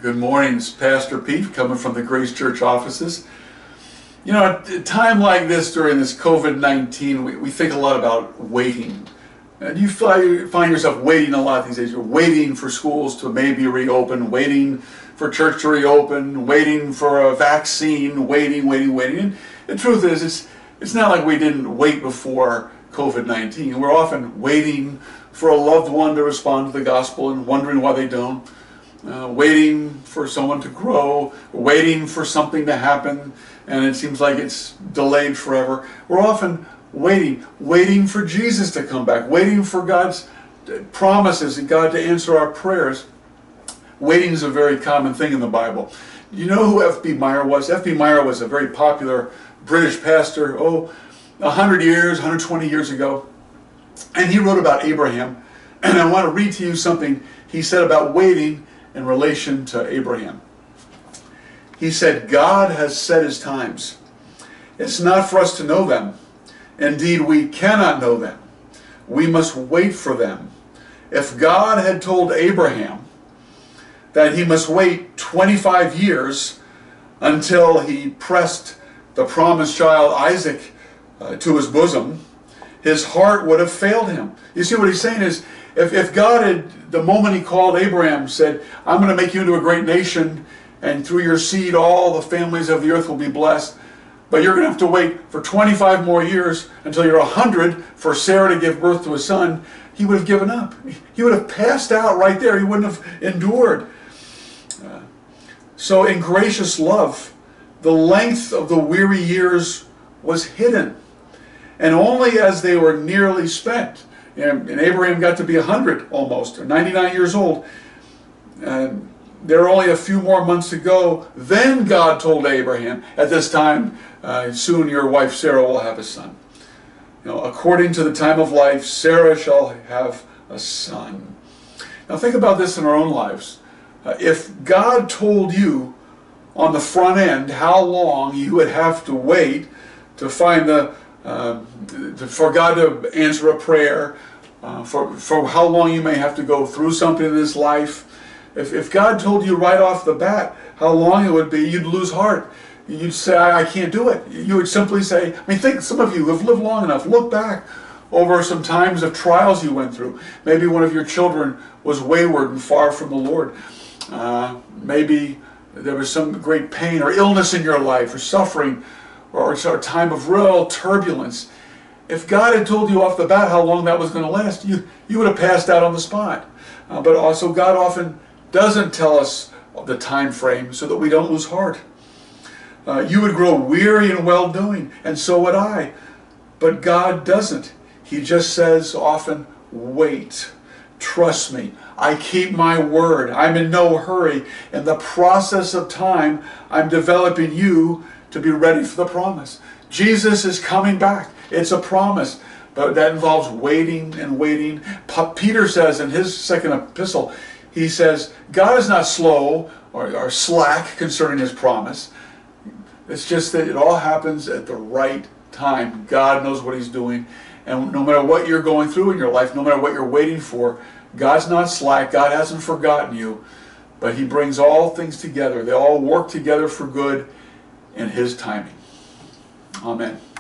Good morning, it's Pastor Pete coming from the Grace Church offices. You know, at a time like this during this COVID-19, we think a lot about waiting. And you find yourself waiting a lot these days. You're waiting for schools to maybe reopen, waiting for church to reopen, waiting for a vaccine, waiting. And the truth is, it's not like we didn't wait before COVID-19. We're often waiting for a loved one to respond to the gospel and wondering why they don't. Waiting for someone to grow, waiting for something to happen, and it seems like it's delayed forever. We're often waiting for Jesus to come back, waiting for God's promises and God to answer our prayers. Waiting is a very common thing in the Bible. You know who F.B. Meyer was? F.B. Meyer was a very popular British pastor, 100 years, 120 years ago. And he wrote about Abraham. And I want to read to you something he said about waiting in relation to Abraham. He said, God has set his times. It's not for us to know them. Indeed, we cannot know them. We must wait for them. If God had told Abraham that he must wait 25 years until he pressed the promised child Isaac to his bosom, his heart would have failed him. You see what he's saying is, if God had, the moment he called Abraham, said, I'm going to make you into a great nation, and through your seed all the families of the earth will be blessed, but you're going to have to wait for 25 more years until you're 100 for Sarah to give birth to a son, he would have given up. He would have passed out right there. He wouldn't have endured. So in gracious love, the length of the weary years was hidden. And only as they were nearly spent, and Abraham got to be 100 almost, or 99 years old, and there are only a few more months to go, then God told Abraham, at this time, soon your wife Sarah will have a son. You know, according to the time of life, Sarah shall have a son. Now think about this in our own lives. If God told you on the front end how long you would have to wait to find for God to answer a prayer, for how long you may have to go through something in this life. If God told you right off the bat how long it would be, you'd lose heart. You'd say, I can't do it. You would simply say, think some of you who have lived long enough, look back over some times of trials you went through. Maybe one of your children was wayward and far from the Lord. Maybe there was some great pain or illness in your life or suffering, or a time of real turbulence. If God had told you off the bat how long that was going to last, you would have passed out on the spot. But also God often doesn't tell us the time frame so that we don't lose heart. You would grow weary in well-doing, and so would I. But God doesn't. He just says often, wait. Trust me. I keep my word. I'm in no hurry. In the process of time, I'm developing you to be ready for the promise. Jesus is coming back. It's a promise, but that involves waiting and waiting. Peter says in his second epistle, he says, God is not slow or slack concerning his promise. It's just that it all happens at the right time. God knows what he's doing. And no matter what you're going through in your life, no matter what you're waiting for, God's not slack. God hasn't forgotten you. But he brings all things together. They all work together for good in his timing. Amen.